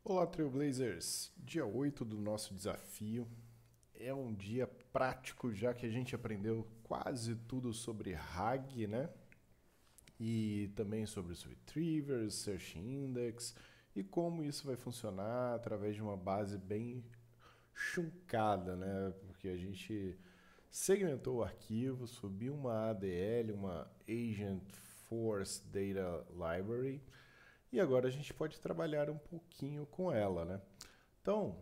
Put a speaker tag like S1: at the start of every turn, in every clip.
S1: Olá, Trailblazers! Dia 8 do nosso desafio. É um dia prático, já que a gente aprendeu quase tudo sobre RAG, né? E também sobre os retrievers, search index e como isso vai funcionar através de uma base bem chuncada, né? Porque a gente segmentou o arquivo, subiu uma ADL, uma Agent Force Data Library, e agora a gente pode trabalhar um pouquinho com ela, né? Então,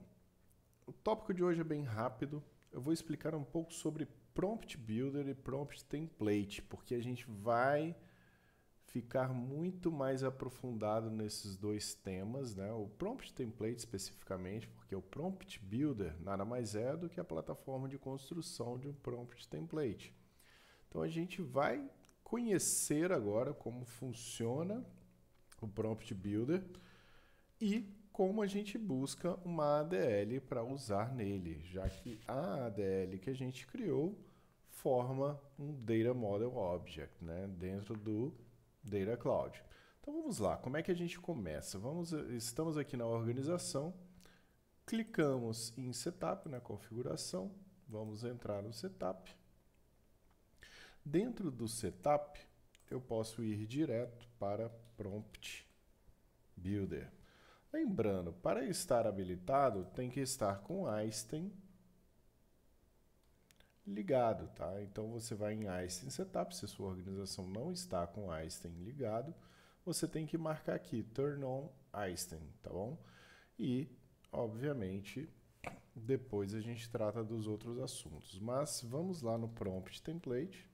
S1: o tópico de hoje é bem rápido. Eu vou explicar um pouco sobre Prompt Builder e Prompt Template, porque a gente vai ficar muito mais aprofundado nesses dois temas, né? O Prompt Template especificamente, porque o Prompt Builder nada mais é do que a plataforma de construção de um Prompt Template. Então a gente vai conhecer agora como funciona o Prompt Builder e como a gente busca uma ADL para usar nele, já que a ADL que a gente criou forma um Data Model Object, né, dentro do Data Cloud. Então vamos lá, como é que a gente começa? Estamos aqui na organização, clicamos em Setup, na configuração, vamos entrar no Setup. Dentro do Setup, eu posso ir direto para Prompt Builder. Lembrando, para estar habilitado, tem que estar com Einstein ligado, tá? Então você vai em Einstein Setup, se a sua organização não está com Einstein ligado, você tem que marcar aqui Turn on Einstein, tá bom? E, obviamente, depois a gente trata dos outros assuntos. Mas vamos lá no Prompt Template,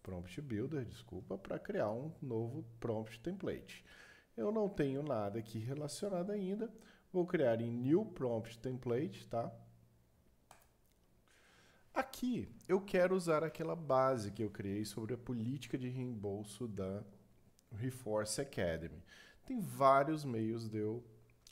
S1: Prompt Builder, desculpa, para criar um novo Prompt Template. Eu não tenho nada aqui relacionado ainda. Vou criar em New Prompt Template, tá? Aqui eu quero usar aquela base que eu criei sobre a política de reembolso da Reforce Academy. Tem vários meios de eu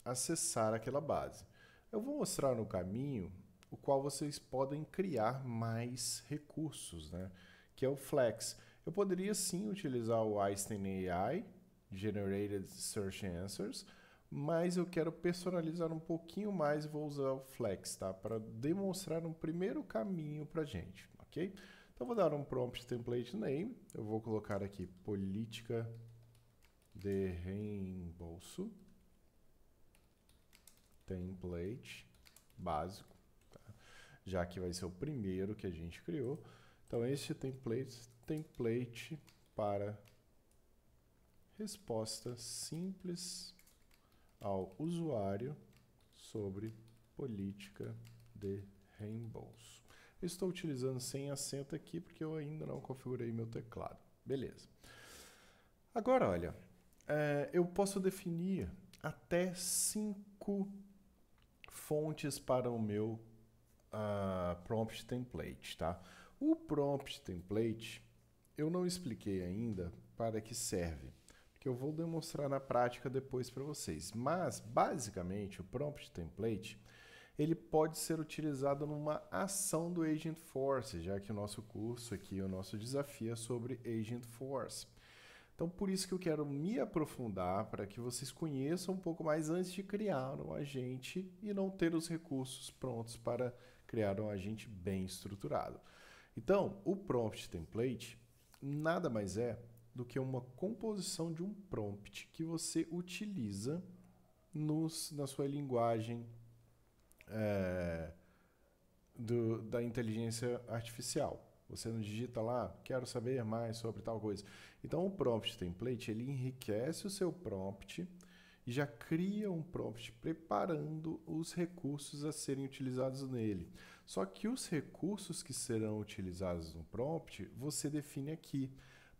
S1: acessar aquela base. Eu vou mostrar no caminho o qual vocês podem criar mais recursos, né? Que é o Flex. Eu poderia sim utilizar o Einstein AI, Generated Search Answers, mas eu quero personalizar um pouquinho mais e vou usar o Flex, tá? Para demonstrar um primeiro caminho para gente, ok? Então vou dar um prompt template name, eu vou colocar aqui política de reembolso, template básico, tá? Já que vai ser o primeiro que a gente criou. Então este template para resposta simples ao usuário sobre política de reembolso. Eu estou utilizando sem acento aqui porque eu ainda não configurei meu teclado. Beleza. Agora, olha, eu posso definir até 5 fontes para o meu prompt template, tá? O prompt template eu não expliquei ainda para que serve, porque eu vou demonstrar na prática depois para vocês. Mas, basicamente, o prompt template ele pode ser utilizado numa ação do Agent Force, já que o nosso curso aqui, o nosso desafio é sobre Agent Force. Então, por isso que eu quero me aprofundar para que vocês conheçam um pouco mais antes de criar um agente e não ter os recursos prontos para criar um agente bem estruturado. Então, o prompt template nada mais é do que uma composição de um prompt que você utiliza na sua linguagem da inteligência artificial. Você não digita lá, quero saber mais sobre tal coisa. Então, o prompt template, ele enriquece o seu prompt e já cria um prompt preparando os recursos a serem utilizados nele. Só que os recursos que serão utilizados no prompt, você define aqui,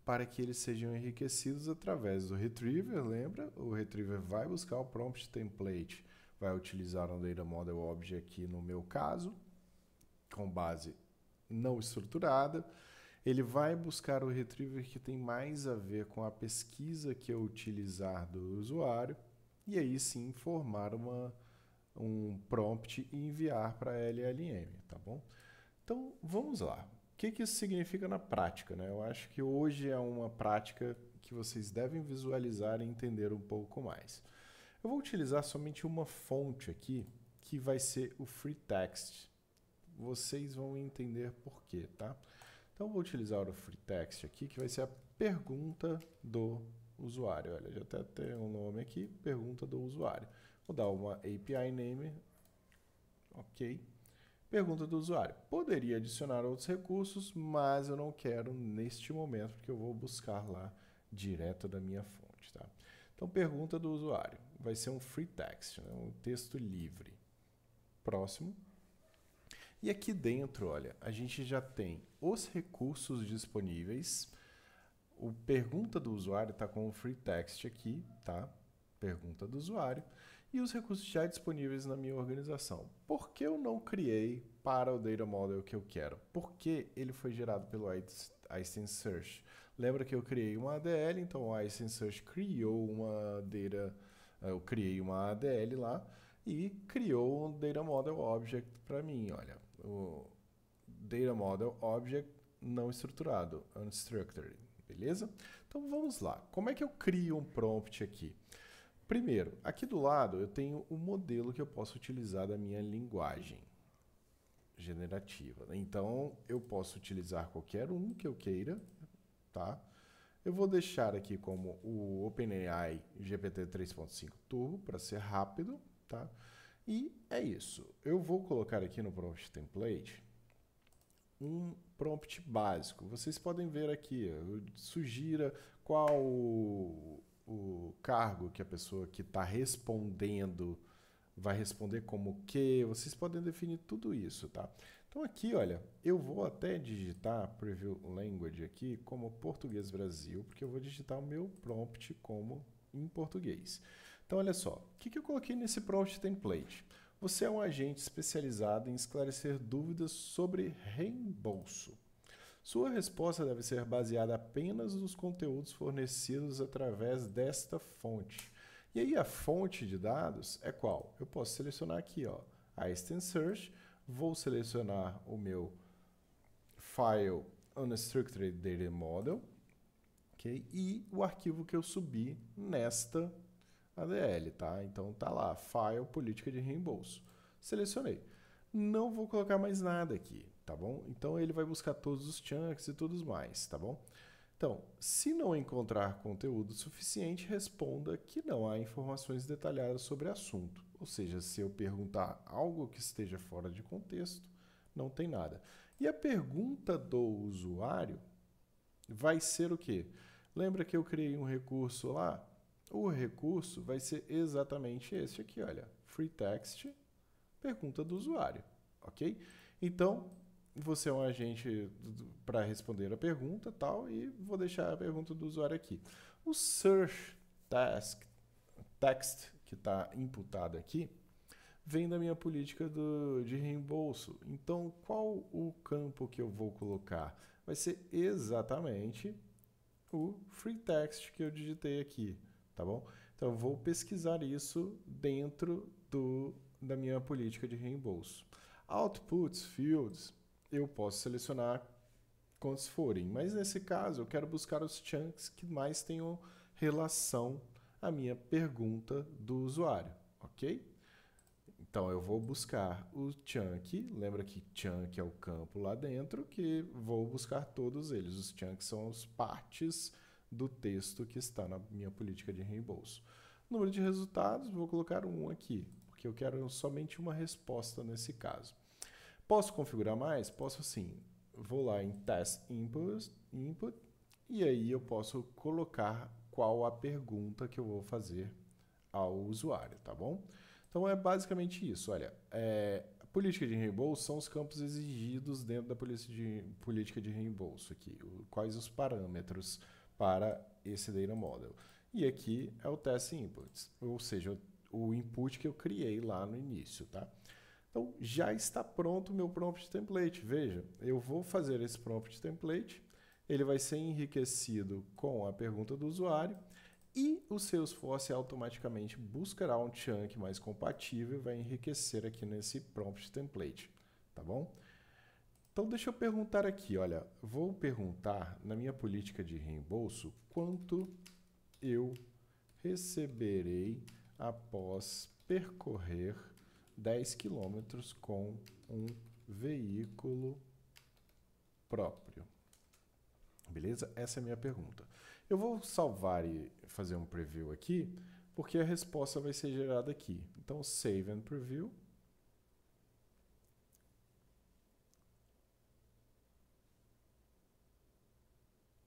S1: para que eles sejam enriquecidos através do retriever, lembra? O retriever vai buscar o prompt template, vai utilizar um Data Model Object aqui no meu caso, com base não estruturada. Ele vai buscar o retriever que tem mais a ver com a pesquisa que eu utilizar do usuário e aí sim formar um prompt e enviar para a LLM, tá bom? Então vamos lá. O que isso significa na prática, né? Eu acho que hoje é uma prática que vocês devem visualizar e entender um pouco mais. Eu vou utilizar somente uma fonte aqui, que vai ser o free text. Vocês vão entender por quê, tá? Então, eu vou utilizar o free text aqui, que vai ser a pergunta do usuário. Olha, já até tem um nome aqui, pergunta do usuário. Vou dar uma API name, ok. Pergunta do usuário. Poderia adicionar outros recursos, mas eu não quero neste momento, porque eu vou buscar lá direto da minha fonte, tá? Então, pergunta do usuário. Vai ser um free text, né? Um texto livre. Próximo. E aqui dentro, olha, a gente já tem os recursos disponíveis. O pergunta do usuário está com o free text aqui, tá? Pergunta do usuário. E os recursos já disponíveis na minha organização. Por que eu não criei para o data model que eu quero? Porque ele foi gerado pelo Einstein Search. Lembra que eu criei uma ADL, então o Einstein Search criou uma data, eu criei uma ADL lá e criou um data model object para mim, olha, o data model object não estruturado, unstructured, beleza? Então vamos lá. Como é que eu crio um prompt aqui? Primeiro, aqui do lado eu tenho o modelo que eu posso utilizar da minha linguagem generativa. Então, eu posso utilizar qualquer um que eu queira, tá? Eu vou deixar aqui como o OpenAI GPT 3.5 Turbo para ser rápido, tá? E é isso. Eu vou colocar aqui no prompt template um prompt básico. Vocês podem ver aqui, sugira qual o cargo que a pessoa que está respondendo vai responder como que. Vocês podem definir tudo isso, tá? Então aqui, olha, eu vou até digitar Preview Language aqui como Português Brasil, porque eu vou digitar o meu prompt como em português. Então, olha só, o que eu coloquei nesse prompt template? Você é um agente especializado em esclarecer dúvidas sobre reembolso. Sua resposta deve ser baseada apenas nos conteúdos fornecidos através desta fonte. E aí a fonte de dados é qual? Eu posso selecionar aqui, ó, Einstein Search, vou selecionar o meu file Unstructured Data Model, okay? E o arquivo que eu subi nesta ADL, tá? Então tá lá, file política de reembolso. Selecionei. Não vou colocar mais nada aqui, tá bom? Então ele vai buscar todos os chunks e tudo mais, tá bom? Então, se não encontrar conteúdo suficiente, responda que não há informações detalhadas sobre o assunto. Ou seja, se eu perguntar algo que esteja fora de contexto, não tem nada. E a pergunta do usuário vai ser o quê? Lembra que eu criei um recurso lá? O recurso vai ser exatamente esse aqui, olha. Free text, pergunta do usuário, ok? Então, você é um agente para responder a pergunta tal, e vou deixar a pergunta do usuário aqui. O search text que está imputado aqui vem da minha política de reembolso. Então, qual o campo que eu vou colocar? Vai ser exatamente o free text que eu digitei aqui, tá bom? Então, eu vou pesquisar isso dentro da minha política de reembolso. Outputs, fields, eu posso selecionar quantos forem, mas nesse caso eu quero buscar os chunks que mais tenham relação à minha pergunta do usuário, ok? Então eu vou buscar o chunk, lembra que chunk é o campo lá dentro, que vou buscar todos eles. Os chunks são as partes do texto que está na minha política de reembolso. Número de resultados, vou colocar 1 aqui, porque eu quero somente uma resposta nesse caso. Posso configurar mais? Posso sim. Vou lá em Test Input e aí eu posso colocar qual a pergunta que eu vou fazer ao usuário, tá bom? Então é basicamente isso, olha, a política de reembolso são os campos exigidos dentro da política de reembolso aqui, quais os parâmetros para esse data model. E aqui é o test inputs, ou seja, o input que eu criei lá no início, tá? Então já está pronto o meu prompt template, veja, eu vou fazer esse prompt template, ele vai ser enriquecido com a pergunta do usuário, e o Salesforce automaticamente buscará um chunk mais compatível e vai enriquecer aqui nesse prompt template, tá bom? Então deixa eu perguntar aqui, olha, vou perguntar na minha política de reembolso quanto eu receberei após percorrer 10 quilômetros com um veículo próprio. Beleza? Essa é a minha pergunta. Eu vou salvar e fazer um preview aqui, porque a resposta vai ser gerada aqui. Então, save and preview.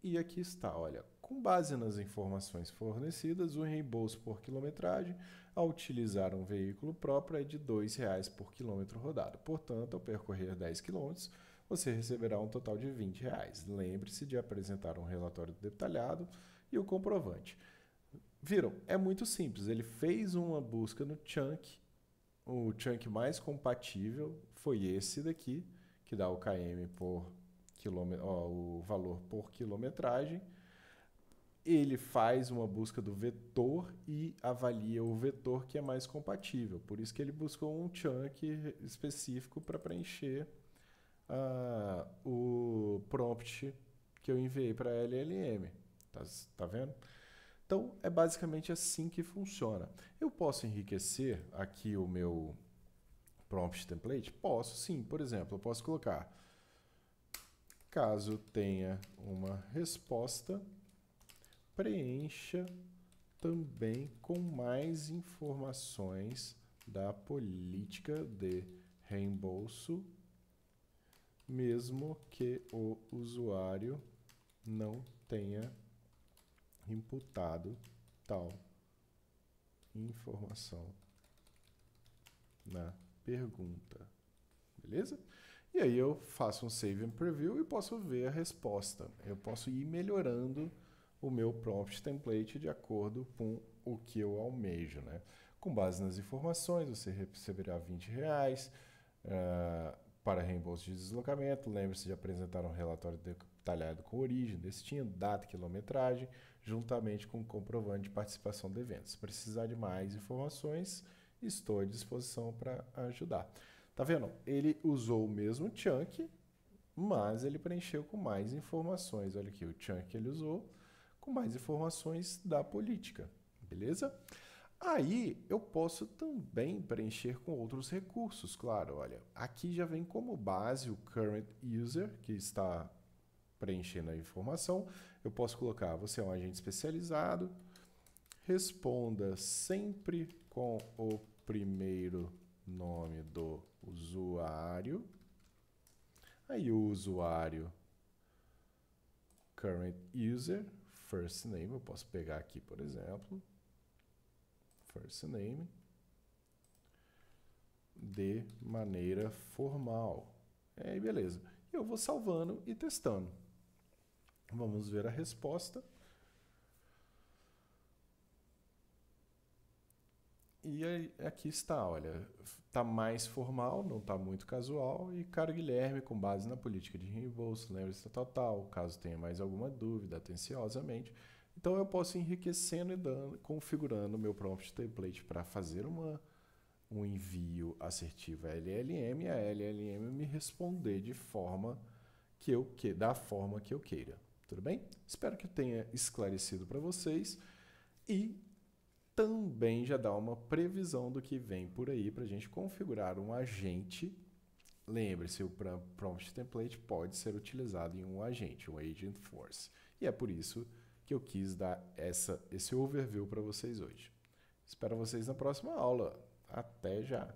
S1: E aqui está, olha, com base nas informações fornecidas, o reembolso por quilometragem ao utilizar um veículo próprio é de R$ 2,00 por quilômetro rodado. Portanto, ao percorrer 10 quilômetros, você receberá um total de R$ 20,00. Lembre-se de apresentar um relatório detalhado e o comprovante. Viram? É muito simples. Ele fez uma busca no chunk. O chunk mais compatível foi esse daqui, que dá o km por o valor por quilometragem. Ele faz uma busca do vetor e avalia o vetor que é mais compatível. Por isso que ele buscou um chunk específico para preencher o prompt que eu enviei para a LLM. Tá vendo? Então, é basicamente assim que funciona. Eu posso enriquecer aqui o meu prompt template? Posso, sim. Por exemplo, eu posso colocar, caso tenha uma resposta, preencha também com mais informações da política de reembolso, mesmo que o usuário não tenha imputado tal informação na pergunta. Beleza? E aí eu faço um save and preview e posso ver a resposta. Eu posso ir melhorando o meu prompt template de acordo com o que eu almejo, né? Com base nas informações, você receberá R$ 20,00 para reembolso de deslocamento. Lembre-se de apresentar um relatório detalhado com origem, destino, data e quilometragem, juntamente com o comprovante de participação do evento. Se precisar de mais informações, estou à disposição para ajudar. Tá vendo? Ele usou o mesmo chunk, mas ele preencheu com mais informações. Olha aqui, o chunk que ele usou com mais informações da política. Beleza? Aí eu posso também preencher com outros recursos, claro. Olha, aqui já vem como base o current user, que está preenchendo a informação. Eu posso colocar, você é um agente especializado, responda sempre com o primeiro nome do usuário. Aí o usuário, current user, first name, eu posso pegar aqui, por exemplo, first name, de maneira formal. Aí beleza. Eu vou salvando e testando. Vamos ver a resposta. E aí, aqui está, olha, está mais formal, não está muito casual. E caro Guilherme, com base na política de reembolso, lembre-se tal, caso tenha mais alguma dúvida, atenciosamente. Então eu posso ir enriquecendo e configurando o meu prompt template para fazer um envio assertivo à LLM, e a LLM me responder de forma da forma que eu queira. Tudo bem? Espero que eu tenha esclarecido para vocês e também já dá uma previsão do que vem por aí para a gente configurar um agente. Lembre-se, o prompt template pode ser utilizado em um agente, um Agent Force. E é por isso que eu quis dar esse overview para vocês hoje. Espero vocês na próxima aula. Até já!